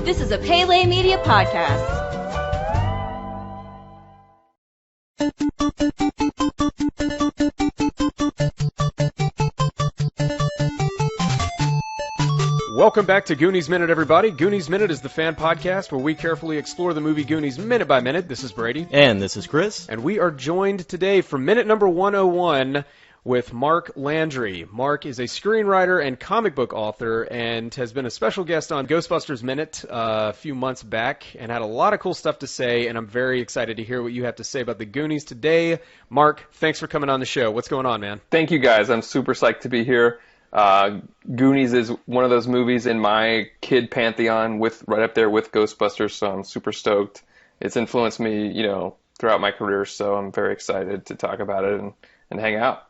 This is a Pele Media podcast. Welcome back to Goonies Minute, everybody. Goonies Minute is the fan podcast where we carefully explore the movie Goonies minute by minute. This is Brady. And this is Chris. And we are joined today for minute number 101 with Mark Landry. Mark is a screenwriter and comic book author and has been a special guest on Ghostbusters Minute a few months back and had a lot of cool stuff to say, and I'm very excited to hear what you have to say about the Goonies today. Mark, thanks for coming on the show. What's going on, man? Thank you, guys. I'm super psyched to be here. Goonies is one of those movies in my kid pantheon right up there with Ghostbusters, so I'm super stoked. It's influenced me, throughout my career, so I'm very excited to talk about it and hang out.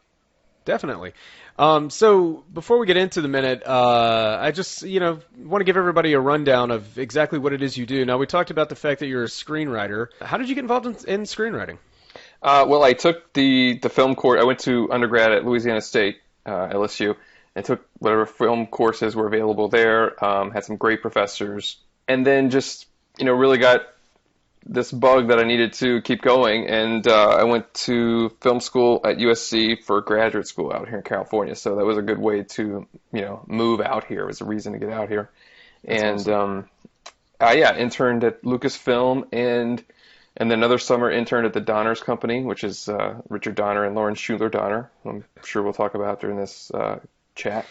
Definitely. So before we get into the minute, I just, want to give everybody a rundown of exactly what it is you do. Now, we talked about the fact that you're a screenwriter. How did you get involved in screenwriting? Well, I took the film course. I went to undergrad at Louisiana State, LSU, and took whatever film courses were available there, had some great professors, and then just, really got this bug that I needed to keep going, and I went to film school at USC for graduate school out here in California, so that was a good way to, move out here. It was a reason to get out here. That's awesome. Interned at Lucasfilm, and then another summer interned at the Donner's Company, which is Richard Donner and Lauren Schuler Donner, who I'm sure we'll talk about during this chat.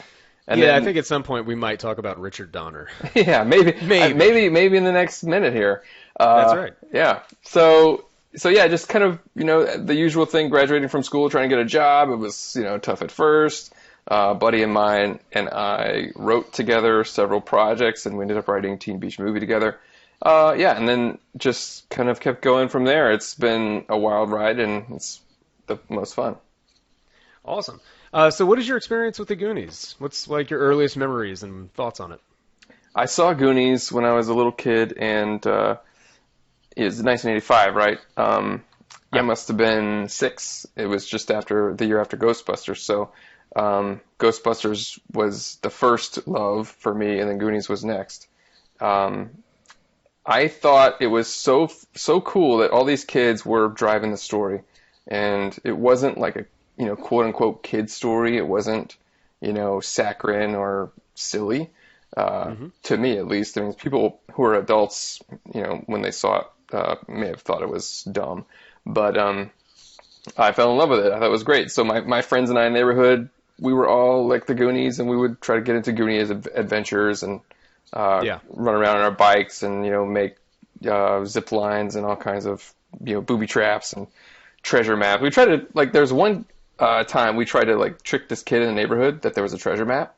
And I think at some point we might talk about Richard Donner. Yeah, maybe in the next minute here. That's right. Yeah. So just kind of, the usual thing, graduating from school, trying to get a job. It was, tough at first. A buddy of mine and I wrote together several projects, and we ended up writing Teen Beach Movie together. And then just kind of kept going from there. It's been a wild ride, and it's the most fun. Awesome. So what is your experience with the Goonies? What's like your earliest memories and thoughts on it? I saw Goonies when I was a little kid, and it was 1985, right? I must have been 6. It was just after the year after Ghostbusters. So Ghostbusters was the first love for me, and then Goonies was next. I thought it was so cool that all these kids were driving the story, and it wasn't like a quote unquote kid story. It wasn't saccharine or silly. To me, at least. I mean, people who are adults, when they saw it, may have thought it was dumb. But I fell in love with it. I thought it was great. So my friends and I in the neighborhood, we were all like the Goonies, and we would try to get into Goonies adventures and run around on our bikes and, make zip lines and all kinds of, booby traps and treasure maps. We tried to, there's one time we tried to, trick this kid in the neighborhood that there was a treasure map.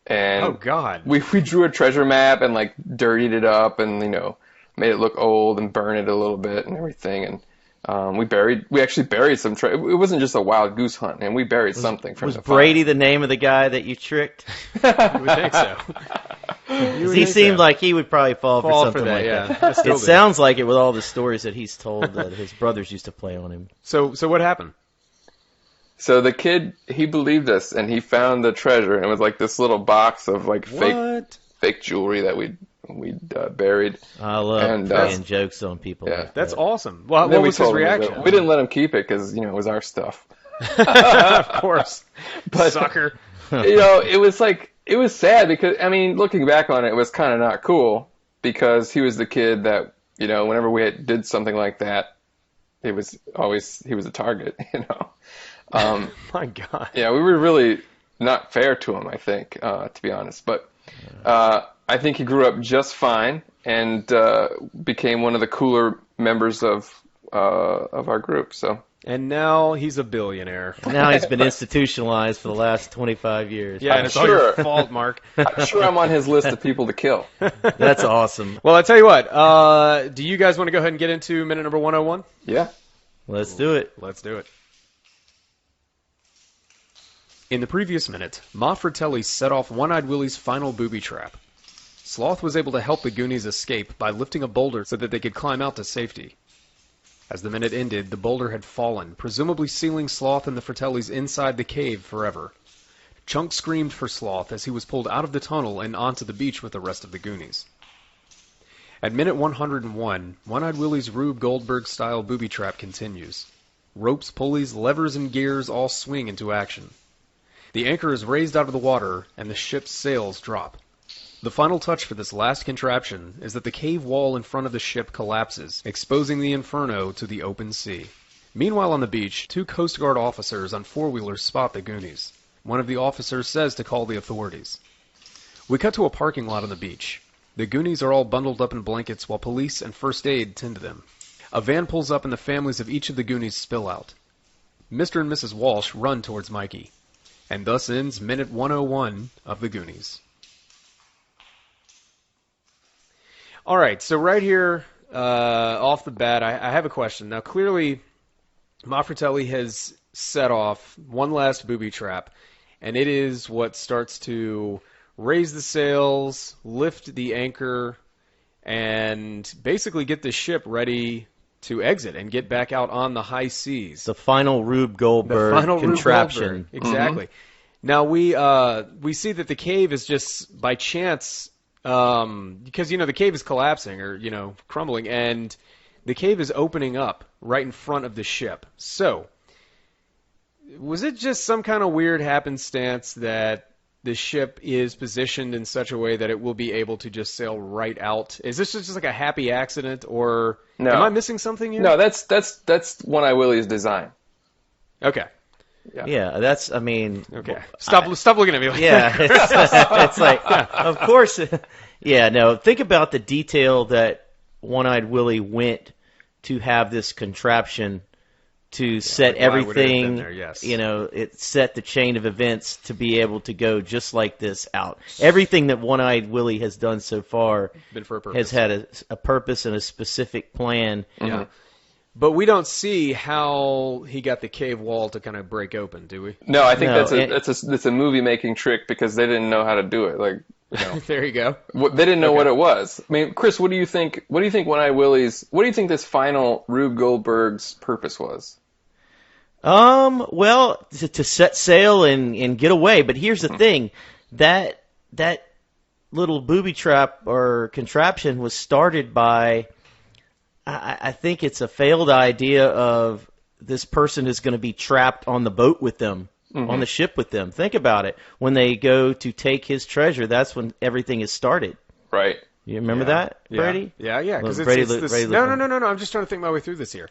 And oh God! We drew a treasure map and dirtied it up and made it look old and burn it a little bit and everything, and we actually buried some it wasn't just a wild goose hunt, and we buried something from was the Brady fire. The name of the guy that you tricked? You would think so. He seemed like he would probably fall for something that, like that. It sounds like it with all the stories that he's told that his brothers used to play on him. So what happened? So the kid, he believed us, and he found the treasure, and it was this little box of fake jewelry that we'd buried. I love playing jokes on people. Yeah, that's awesome. Well, what was his reaction? We didn't let him keep it because it was our stuff. Of course, but sucker. It was sad because looking back on it, it was kind of not cool because he was the kid that whenever we did something like that, he was a target. My God. Yeah, we were really not fair to him, I think, to be honest. But I think he grew up just fine and became one of the cooler members of our group. So. And now he's a billionaire. Now he's been institutionalized for the last 25 years. Yeah, and it's all your fault, Mark. I'm sure I'm on his list of people to kill. That's awesome. Well, I tell you what. Do you guys want to go ahead and get into minute number 101? Yeah. Let's do it. Let's do it. In the previous minute, Ma Fratelli set off One-Eyed Willie's final booby trap. Sloth was able to help the Goonies escape by lifting a boulder so that they could climb out to safety. As the minute ended, the boulder had fallen, presumably sealing Sloth and the Fratellis inside the cave forever. Chunk screamed for Sloth as he was pulled out of the tunnel and onto the beach with the rest of the Goonies. At minute 101, One-Eyed Willie's Rube Goldberg-style booby trap continues. Ropes, pulleys, levers, and gears all swing into action. The anchor is raised out of the water, and the ship's sails drop. The final touch for this last contraption is that the cave wall in front of the ship collapses, exposing the inferno to the open sea. Meanwhile on the beach, 2 Coast Guard officers on four-wheelers spot the Goonies. One of the officers says to call the authorities. We cut to a parking lot on the beach. The Goonies are all bundled up in blankets while police and first aid tend to them. A van pulls up and the families of each of the Goonies spill out. Mr. and Mrs. Walsh run towards Mikey. And thus ends minute 101 of the Goonies. All right, so right here, off the bat, I have a question. Now, clearly, Maffratelli has set off one last booby trap, and it is what starts to raise the sails, lift the anchor, and basically get the ship ready to exit and get back out on the high seas. The final Rube Goldberg contraption. Rube Goldberg. Exactly. Mm-hmm. Now, we see that the cave is just by chance... because, the cave is collapsing or, crumbling, and the cave is opening up right in front of the ship. So, was it just some kind of weird happenstance that the ship is positioned in such a way that it will be able to just sail right out? Is this just like a happy accident, or am I missing something here? No, that's One-Eye Willie's design. Okay. Yeah, that's, Okay. Stop looking at me like yeah, that. it's like, of course. Yeah, no, think about the detail that One-Eyed Willie went to have this contraption to set everything, it set the chain of events to be able to go just like this out. Everything that One-Eyed Willie has done so far has had a purpose and a specific plan. Yeah. But we don't see how he got the cave wall to kind of break open, do we? No, I think that's a movie making trick because they didn't know how to do it. There you go. They didn't know what it was. Chris, what do you think? What do you think What do you think this final Rube Goldberg's purpose was? Well, to set sail and get away. But here's the thing: that little booby trap or contraption was started by. I think it's a failed idea of this person is going to be trapped on the boat with them, on the ship with them. Think about it. When they go to take his treasure, that's when everything is started. Right. You remember that, Brady? Yeah. Because No. I'm just trying to think my way through this here.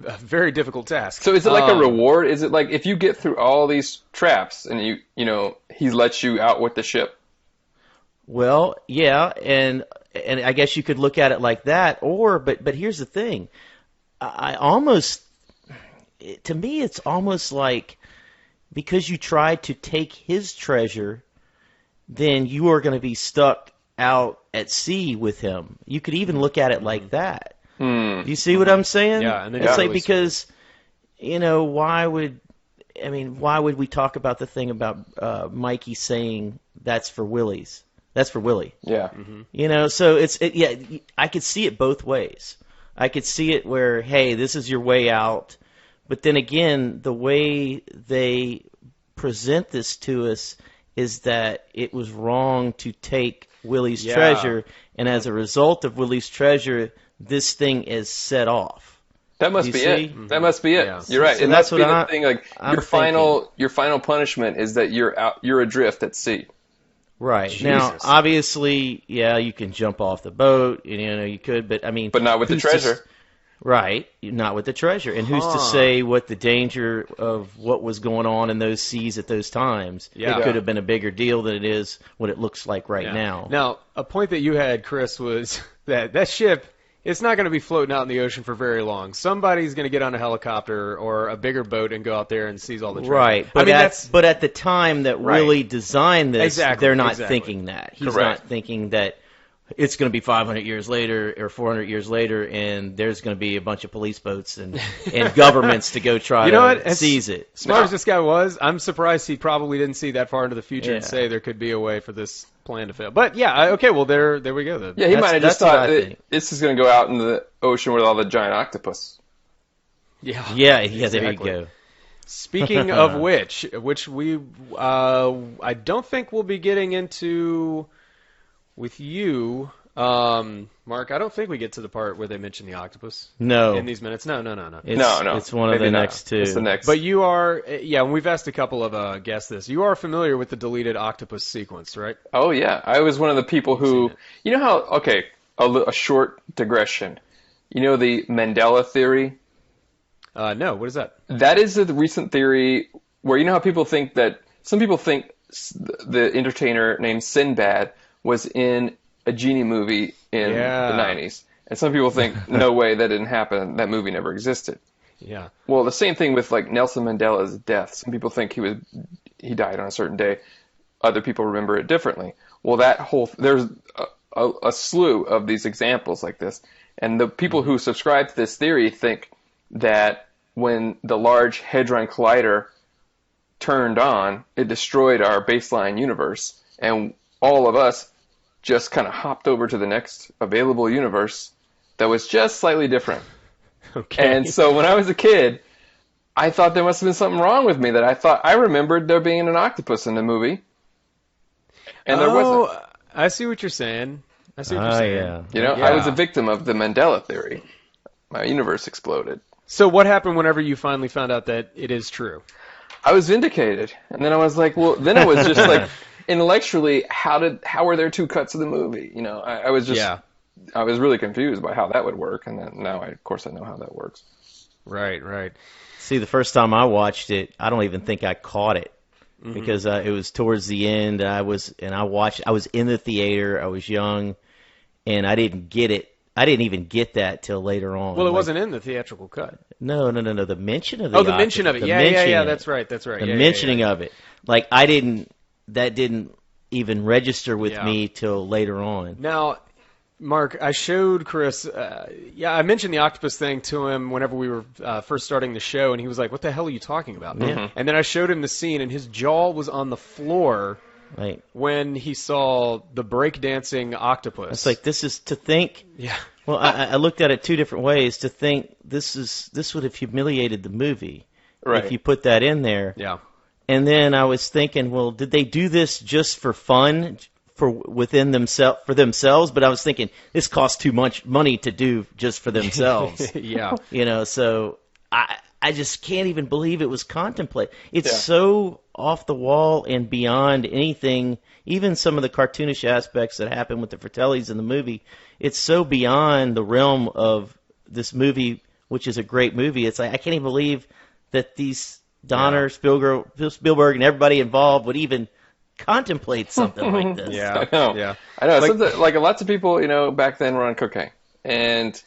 A very difficult task. So is it like a reward? Is it like if you get through all these traps and he lets you out with the ship? Well, yeah, and I guess you could look at it like that, but here's the thing. To me, it's almost like because you tried to take his treasure, then you are going to be stuck out at sea with him. You could even look at it like that. Do you see what I'm saying? Yeah, and then it's like because, why would we talk about the thing about Mikey saying that's for Willie's? That's for Willie. Yeah. Mm-hmm. So I could see it both ways. I could see it where, hey, this is your way out. But then again, the way they present this to us is that it was wrong to take Willie's treasure, and as a result of Willie's treasure, this thing is set off. That must be it. That must be it. Yeah. You're right. So it must be the thing. Like your final punishment is that you're adrift at sea. Right. Jesus. Now, obviously, you can jump off the boat, you could, but But not with the treasure. Right, not with the treasure. And who's to say what the danger of what was going on in those seas at those times? Yeah. It could have been a bigger deal than it is what it looks like right now. Now, a point that you had, Chris, was that ship, it's not going to be floating out in the ocean for very long. Somebody's going to get on a helicopter or a bigger boat and go out there and seize all the treasure. Right, but at the time that Willie designed this, they're not thinking that. He's not thinking that it's going to be 500 years later or 400 years later, and there's going to be a bunch of police boats and governments to go try to seize it. Smart as this guy was, I'm surprised he probably didn't see that far into the future and say there could be a way for this plan to fail. But there we go then. Yeah, he might have just thought this is going to go out into the ocean with all the giant octopus. Yeah, there you go. Speaking of which we I don't think we'll be getting into. with you, Mark, I don't think we get to the part where they mention the octopus. No. In these minutes. No. It's one of maybe the not. next two. It's the next. But you are, and we've asked a couple of guests this. You are familiar with the deleted octopus sequence, right? Oh, yeah. I was one of the people who, Seen it. you know how, okay, a short digression. You know the Mandela theory? No, what is that? That is the recent theory where, you know how people think that, some people think the entertainer named Sinbad was in a genie movie in the 90s. And some people think, no way, that didn't happen. That movie never existed. Yeah. Well, the same thing with like Nelson Mandela's death. Some people think he died on a certain day. Other people remember it differently. Well, there's a slew of these examples like this. And the people who subscribe to this theory think that when the Large Hadron Collider turned on, it destroyed our baseline universe, and all of us just kind of hopped over to the next available universe that was just slightly different. Okay. And so when I was a kid, I thought there must have been something wrong with me, that I remembered there being an octopus in the movie, and there wasn't. I see what you're saying. Yeah. You know, I was a victim of the Mandela theory. My universe exploded. So what happened whenever you finally found out that it is true? I was vindicated, and then I was like, well, then I was just like, intellectually, how were there two cuts of the movie? You know, I was just, I was really confused by how that would work, and then now, of course, I know how that works. Right. See, the first time I watched it, I don't even think I caught it because it was towards the end. I was in the theater. I was young, and I didn't get it. I didn't even get that till later on. Well, it wasn't in the theatrical cut. No. The mention of the the mention of it. Yeah. That's right. The mentioning of it. Like, that didn't even register with me till later on. Now, Mark, I showed Chris, I mentioned the octopus thing to him whenever we were first starting the show, and he was like, what the hell are you talking about? Mm-hmm. And then I showed him the scene, and his jaw was on the floor when he saw the breakdancing octopus. It's like, this is to think. Yeah. Well, I looked at it two different ways. To think this would have humiliated the movie if you put that in there. Yeah. And then I was thinking, well, did they do this just for fun, for themselves? But I was thinking, this costs too much money to do just for themselves. Yeah. You know, so I just can't even believe it was contemplated. It's so off the wall and beyond anything, even some of the cartoonish aspects that happen with the Fratellis in the movie. It's so beyond the realm of this movie, which is a great movie. It's like, I can't even believe that these Donner, Spielberg, and everybody involved would even contemplate something like this. Yeah. I know. Yeah. I know. Like lots of people, you know, back then were on cocaine, and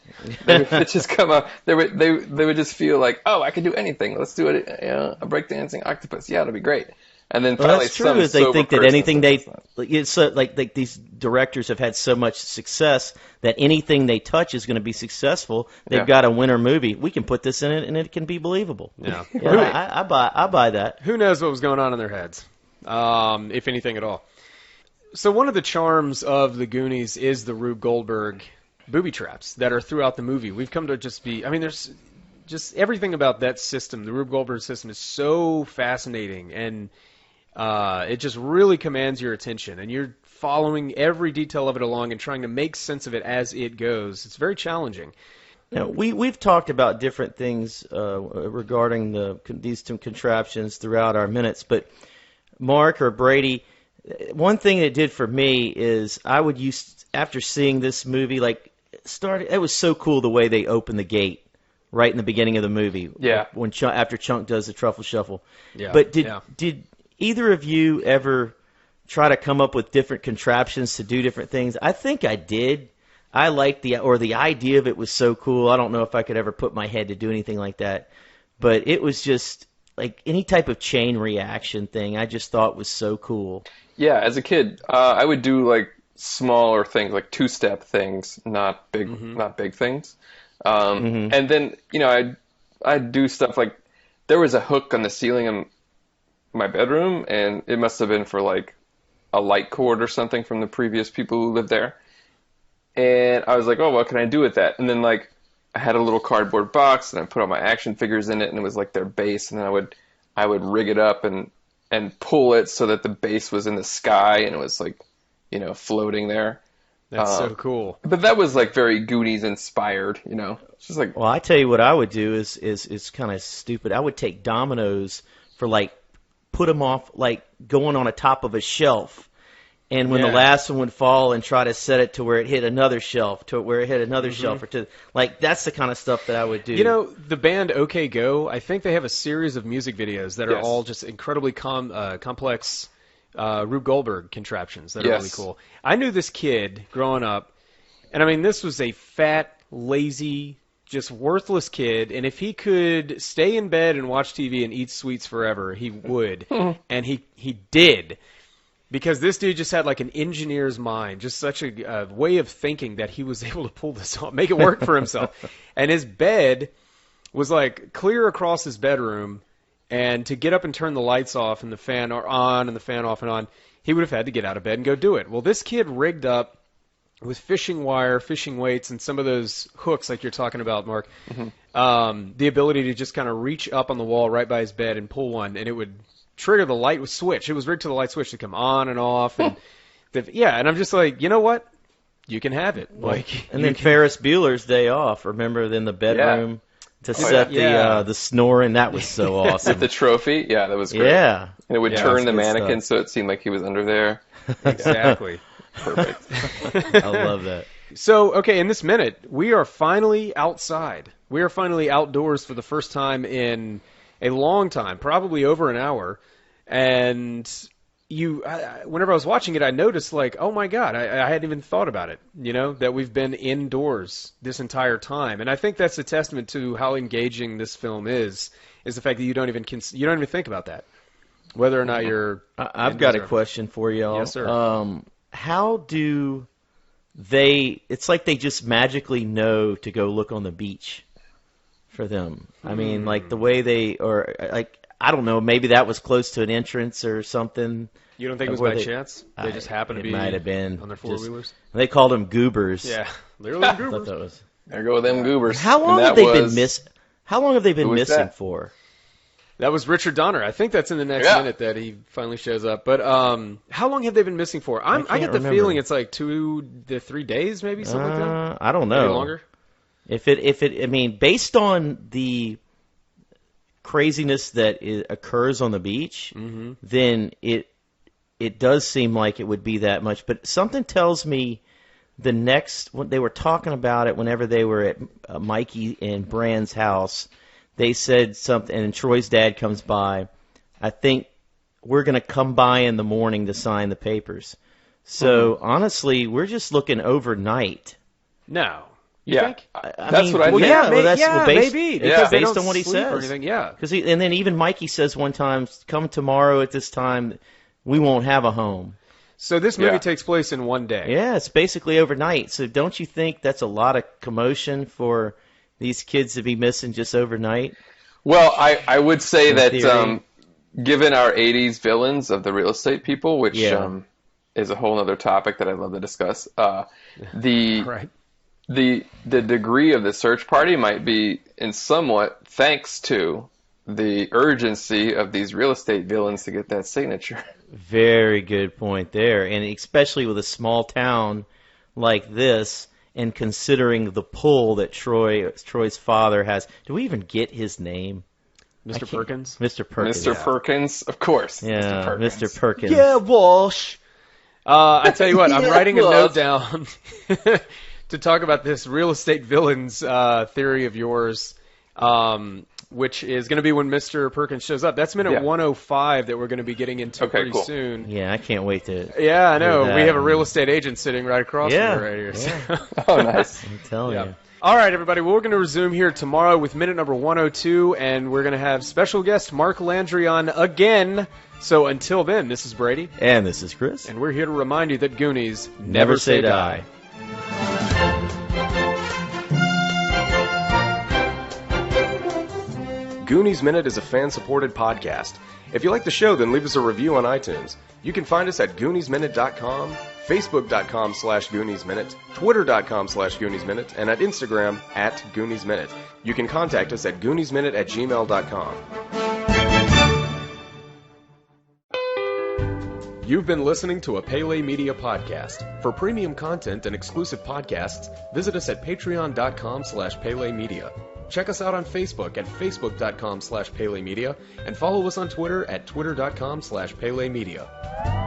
they would just come up. They would just feel like, oh, I can do anything. Let's do it. You know, a breakdancing octopus. Yeah, it'll be great. And then finally, that's true. Is they think that anything it's so, like these directors have had so much success that anything they touch is going to be successful. They've got a winner movie. We can put this in it, and it can be believable. Yeah. I buy that. Who knows what was going on in their heads, if anything at all. So one of the charms of the Goonies is the Rube Goldberg booby traps that are throughout the movie. We've come to just be, I mean, there's just everything about that system, the Rube Goldberg system, is so fascinating, and it just really commands your attention, and you're following every detail of it along and trying to make sense of it as it goes. It's very challenging. Now, we've talked about different things regarding these two contraptions throughout our minutes, but Mark or Brady, one thing it did for me is I would use, after seeing this movie, it was so cool the way they opened the gate right in the beginning of the movie. Yeah. After Chunk does the truffle shuffle. Yeah. But did either of you ever try to come up with different contraptions to do different things? I think I did. I liked the idea of it was so cool. I don't know if I could ever put my head to do anything like that, but it was just like any type of chain reaction thing I just thought was so cool. Yeah, as a kid, I would do like smaller things, like two-step things, not big things. And then, you know, I'd do stuff like, there was a hook on the ceiling in my bedroom, and it must have been for like a light cord or something from the previous people who lived there. And I was like, oh, what can I do with that? And then like I had a little cardboard box, and I put all my action figures in it, and it was like their base, and then I would rig it up and pull it so that the base was in the sky, and it was like, you know, floating there. That's so cool. But that was like very Goonies inspired, you know. It's just like, Well, I tell you what I would do is kind of stupid. I would take dominoes for like put them off like going on a top of a shelf, and when the last one would fall, and try to set it to where it hit another shelf, to where it hit another shelf, or to like that's the kind of stuff that I would do. You know, the band OK Go, I think they have a series of music videos that are all just incredibly complex Rube Goldberg contraptions that are really cool. I knew this kid growing up, and I mean, this was a fat, lazy, just worthless kid, and if he could stay in bed and watch TV and eat sweets forever, he would. And he did. Because this dude just had like an engineer's mind, just such a way of thinking that he was able to pull this off, make it work for himself. And his bed was like clear across his bedroom, and to get up and turn the lights off and the fan on and the fan off and on, he would have had to get out of bed and go do it. Well, this kid rigged up with fishing wire, fishing weights, and some of those hooks like you're talking about, Mark, the ability to just kind of reach up on the wall right by his bed and pull one, and it would trigger the light switch. It was rigged to the light switch to come on and off. And and I'm just like, you know what? You can have it. Like, and then Ferris Bueller's Day Off. Remember, in the bedroom to set the snoring. That was so awesome. With the trophy, that was great. Yeah, and it would turn the mannequin so it seemed like he was under there. Exactly. Perfect. I love that. So, okay, in this minute, we are finally outside. We are finally outdoors for the first time in a long time, probably over an hour. And whenever I was watching it, I noticed, like, oh my God, I hadn't even thought about it, you know, that we've been indoors this entire time. And I think that's a testament to how engaging this film is the fact that you don't even think about that, whether or not you're. I've got a question for y'all. Yes, sir. How do they? It's like they just magically know to go look on the beach for them. I mean, like the way they, or like, I don't know, maybe that was close to an entrance or something. You don't think it was by chance? They just happened to be might have been on their four-wheelers? They called them goobers. Yeah, literally I goobers. thought that was. There go them goobers. How long have they been missing? How long have they been missing for? That was Richard Donner. I think that's in the next minute that he finally shows up. But how long have they been missing for? I get the feeling it's like 2 to 3 days, maybe something like that. I don't know. Maybe longer. I mean, based on the craziness that occurs on the beach, then it does seem like it would be that much. But something tells me when they were talking about it, whenever they were at Mikey and Brand's house, they said something, and Troy's dad comes by. I think we're going to come by in the morning to sign the papers. So honestly, we're just looking overnight. No. You think? That's what I think. Maybe. Because they based don't on what he sleep or says. anything, And then even Mikey says one time, come tomorrow at this time, we won't have a home. So this movie takes place in one day. Yeah, it's basically overnight. So don't you think that's a lot of commotion for these kids to be missing just overnight? Well, I would say that given our 80s villains of the real estate people, which is a whole other topic that I'd love to discuss, the degree of the search party might be in somewhat thanks to the urgency of these real estate villains to get that signature. Very good point there. And especially with a small town like this, and considering the pull that Troy's father has. Do we even get his name? Mr. Perkins? Mr. Perkins. Mr. Perkins, of course. Yeah, Mr. Perkins. Yeah, Walsh. I tell you what, I'm writing a note down to talk about this real estate villains theory of yours, which is going to be when Mr. Perkins shows up. That's minute 105 that we're going to be getting into pretty soon. Yeah, I can't wait to. Yeah, I know. We have a real estate agent sitting right across from me right here. Yeah. So. Oh, nice. I'm telling you. All right, everybody. Well, we're going to resume here tomorrow with minute number 102, and we're going to have special guest Mark Landry on again. So until then, this is Brady. And this is Chris. And we're here to remind you that Goonies never say die. Goonies Minute is a fan-supported podcast. If you like the show, then leave us a review on iTunes. You can find us at GooniesMinute.com, Facebook.com/GooniesMinute, Twitter.com/GooniesMinute, and at Instagram @GooniesMinute. You can contact us at GooniesMinute@gmail.com. You've been listening to a Pele Media podcast. For premium content and exclusive podcasts, visit us at patreon.com/Pele Media. Check us out on Facebook at facebook.com/Pele Media and follow us on Twitter at twitter.com/Pele Media.